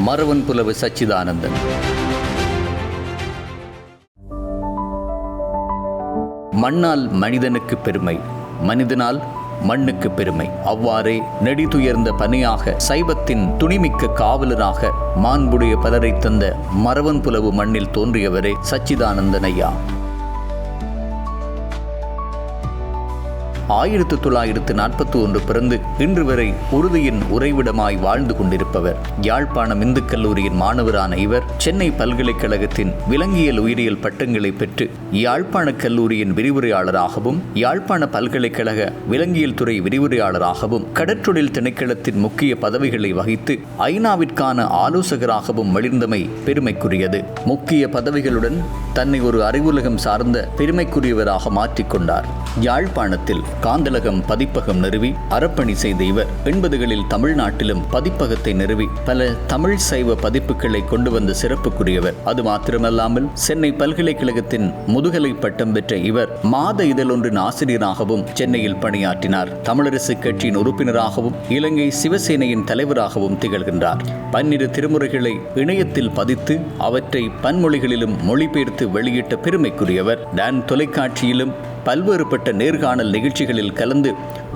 மறவன் புலவு சச்சிதானந்தன். மண்ணால் மனிதனுக்கு பெருமை, மனிதனால் மண்ணுக்கு பெருமை. அவ்வாறே நெடிதுயர்ந்த பணியாக சைவத்தின் துணிமிக்க காவலராக மாண்புடைய பலரை தந்த மறவன் புலவு மண்ணில் தோன்றியவரே சச்சிதானந்தன் ஐயா. 1941 பிறந்து இன்று வரை உறுதியின் உறைவிடமாய் வாழ்ந்து கொண்டிருப்பவர். யாழ்ப்பாணம் இந்து கல்லூரியின் மாணவரான இவர் சென்னை பல்கலைக்கழகத்தின் விலங்கியல் உயிரியல் பட்டங்களை பெற்று யாழ்ப்பாண கல்லூரியின் விரிவுரையாளராகவும் யாழ்ப்பாண பல்கலைக்கழக விலங்கியல் துறை விரிவுரையாளராகவும் கடற்றொழில் திணைக்களத்தின் முக்கிய பதவிகளை வகித்து ஐநாவிற்கான ஆலோசகராகவும் வெளிர்ந்தமை பெருமைக்குரியது. முக்கிய பதவிகளுடன் தன்னை ஒரு அறிவுலகம் சார்ந்த பெருமைக்குரியவராக மாற்றிக்கொண்டார். யாழ்ப்பாணத்தில் காந்தலகம் பதிப்பகம் நிறுவி அறப்பணி செய்த இவர் 80களில் தமிழ்நாட்டிலும் பதிப்பகத்தை நிறுவி பல தமிழ் சைவ பதிப்புகளை கொண்டு வந்த சிறப்புக்குரியவர். அது மாத்திரமல்லாமல் சென்னை பல்கலைக்கழகத்தின் முதுகலை பட்டம் பெற்ற இவர் மாத இதழொன்றின் ஆசிரியராகவும் சென்னையில் பணியாற்றினார். தமிழரசு கட்சியின் உறுப்பினராகவும் இலங்கை சிவசேனையின் தலைவராகவும் திகழ்கின்றார். 12 திருமுறைகளை இணையத்தில் பதித்து அவற்றை பன்மொழிகளிலும் மொழிபெயர்த்து வெளியிட்ட பெருமைக்குரியவர். டான் தொலைக்காட்சியிலும் பல்வேறுபட்ட நேர்காணல் நிகழ்ச்சிகளில் கலந்து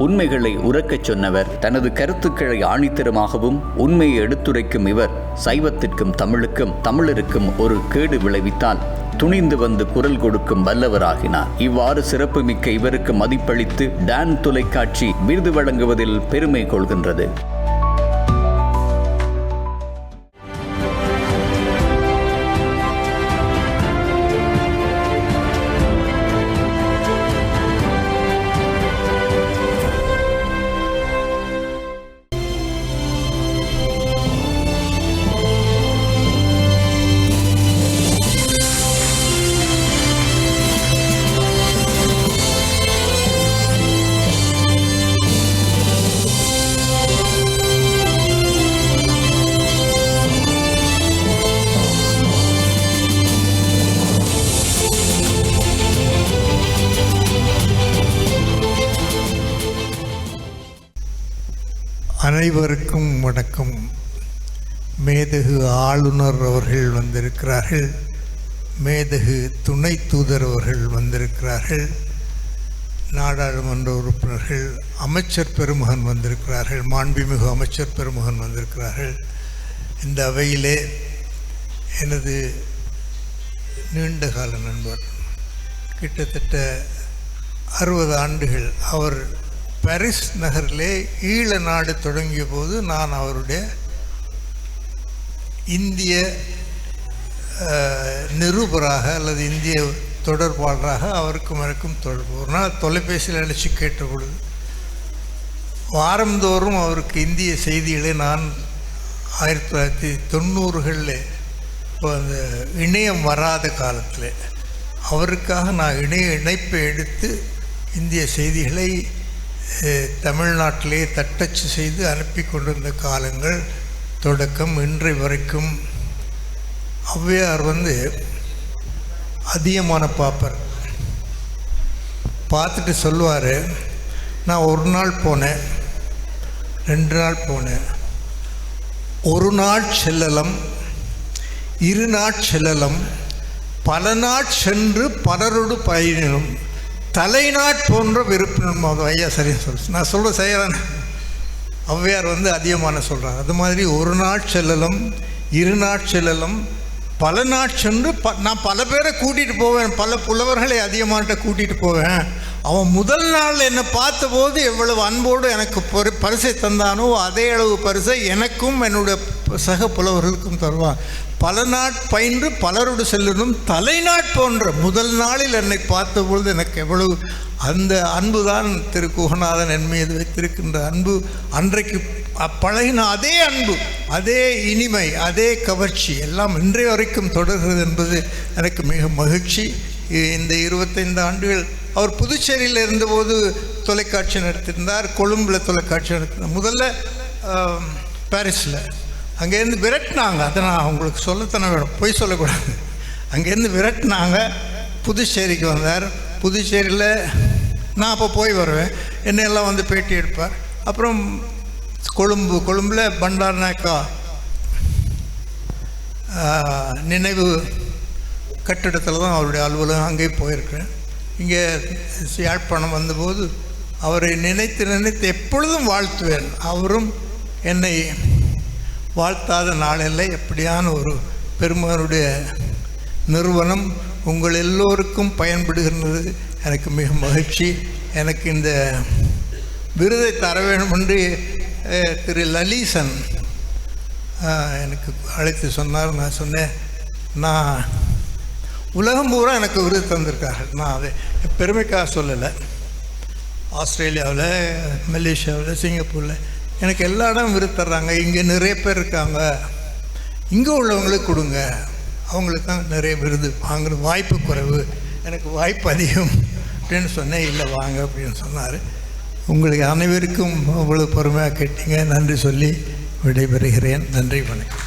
உண்மைகளை உரக்கச் சொன்னவர். தனது கருத்துக்களை ஆணித்தரமாகவும் உண்மையை எடுத்துரைக்கும் இவர் சைவத்திற்கும் தமிழுக்கும் தமிழருக்கும் ஒரு கேடு விளைவித்தால் துணிந்து வந்து குரல் கொடுக்கும் வல்லவராகினார். இவ்வாறு சிறப்புமிக்க இவருக்கு மதிப்பளித்து டான் தொலைக்காட்சி விருது வழங்குவதில் பெருமை கொள்கின்றது. அனைவருக்கும் வணக்கம். மேதகு ஆளுநர் அவர்கள் வந்திருக்கிறார்கள், மேதகு துணை தூதர் அவர்கள் வந்திருக்கிறார்கள், நாடாளுமன்ற உறுப்பினர்கள், அமைச்சர் பெருமகன் வந்திருக்கிறார்கள், மாண்புமிகு அமைச்சர் பெருமகன் வந்திருக்கிறார்கள். இந்த அவையிலே எனது நீண்டகால நண்பர், கிட்டத்தட்ட 60 ஆண்டுகள், அவர் பாரிஸ் நகரிலே ஈழ நாடு தொடங்கிய போது நான் அவருடைய இந்திய நிருபராக அல்லது இந்திய தொடர்பாளராக அவருக்கும் எனக்கும் தொடர்பு. ஒரு நாள் தொலைபேசியில் அழைச்சி கேட்ட பொழுது வாரந்தோறும் அவருக்கு இந்திய செய்திகளை நான் 1990களில் இப்போ அந்த இணையம் வராத காலத்தில் அவருக்காக நான் இணைப்பை எடுத்து இந்திய செய்திகளை தமிழ்நாட்டிலே தட்டச்சு செய்து அனுப்பி கொண்டிருந்த காலங்கள் தொடக்கம் இன்றை வரைக்கும். ஔவையார் அதிகமான பாப்பர். பார்த்துட்டு சொல்லுவார், நான் ஒரு நாள் போனேன், 2 நாள் போனேன், ஒரு நாள் செல்லலம், 2 நாள் செல்லலம், பல நாள் சென்று பலரோடு பயணினும் தலைநாட் போன்ற விருப்பினும். ஐயா சரின்னு சொல்லு, நான் சொல்கிற செய்யறேன். ஔவையார் அதிகமான சொல்கிறாங்க. அது மாதிரி ஒரு நாள் செல்லலும், 2 நாள் செல்லலும், பல நாள் சென்று நான் பல பேரை கூட்டிகிட்டு போவேன், பல புலவர்களை அதிகமாகிட்ட கூட்டிகிட்டு போவேன். அவன் முதல் நாள் என்னை பார்த்தபோது எவ்வளவு அன்போடு எனக்கு பரிசை தந்தானோ அதே அளவு பரிசை எனக்கும் என்னுடைய சக புலவர்களுக்கும் தருவான். பல நாட் பயின்று பலரோடு செல்லணும், தலைநாட் போன்ற முதல் நாளில் என்னை பார்த்தபொழுது எனக்கு எவ்வளவு அந்த அன்புதான் திரு குகநாதன் என் மீது வைத்திருக்கின்ற அன்பு. அன்றைக்கு பழகின அதே அன்பு, அதே இனிமை, அதே கவர்ச்சி எல்லாம் இன்றைய வரைக்கும் தொடர்கிறது என்பது எனக்கு மிக மகிழ்ச்சி. இந்த 25 ஆண்டுகள் அவர் புதுச்சேரியில் இருந்தபோது தொலைக்காட்சி நடத்தியிருந்தார், கொழும்பில் தொலைக்காட்சி நடத்தினார், முதல்ல பாரிஸில். அங்கேருந்து விரட்டினாங்க, அதை நான் அவங்களுக்கு சொல்லத்தானே வேணும், பொய் சொல்லக்கூடாது. அங்கேருந்து விரட்டினாங்க, புதுச்சேரிக்கு வந்தார். புதுச்சேரியில் நான் அப்போ போய் வருவேன், என்னையெல்லாம் பேட்டி எடுப்பார். அப்புறம் கொழும்பில் பண்டார் நாயக்கா நினைவு கட்டிடத்தில் தான் அவருடைய அலுவலகம், அங்கே போயிருக்கிறேன். இங்கே யாழ்ப்பாணம் வந்தபோது அவரை நினைத்து நினைத்து எப்பொழுதும் வாழ்த்துவேன். அவரும் என்னை வாழ்த்தாத நாளில்லை. எப்படியான ஒரு பெருமனுடைய நிறுவனம் உங்கள் எல்லோருக்கும் பயன்படுகின்றது. எனக்கு மிக மகிழ்ச்சி. எனக்கு இந்த விருதை தர வேண்டும் என்று திரு லலீசன் எனக்கு அழைத்து சொன்னார். நான் சொன்னேன், நான் உலகம் பூரா எனக்கு விருது தந்திருக்கார்கள். நான் அதை பெருமைக்காக சொல்லலை. ஆஸ்திரேலியாவில், மலேசியாவில், சிங்கப்பூரில் எனக்கு எல்லா இடம் விருது தர்றாங்க. இங்கே நிறைய பேர் இருக்காங்க, இங்கே உள்ளவங்களுக்கு கொடுங்க. அவங்களுக்கு தான் நிறைய விருது வாங்குற வாய்ப்பு குறைவு, எனக்கு வாய்ப்பு அதிகம் அப்படின்னு சொன்னேன். இல்லை வாங்க அப்படின்னு சொன்னார். உங்களுக்கு அனைவருக்கும் அவ்வளோ பொறுமையாக கேட்டீங்க. நன்றி சொல்லி விடைபெறுகிறேன். நன்றி, வணக்கம்.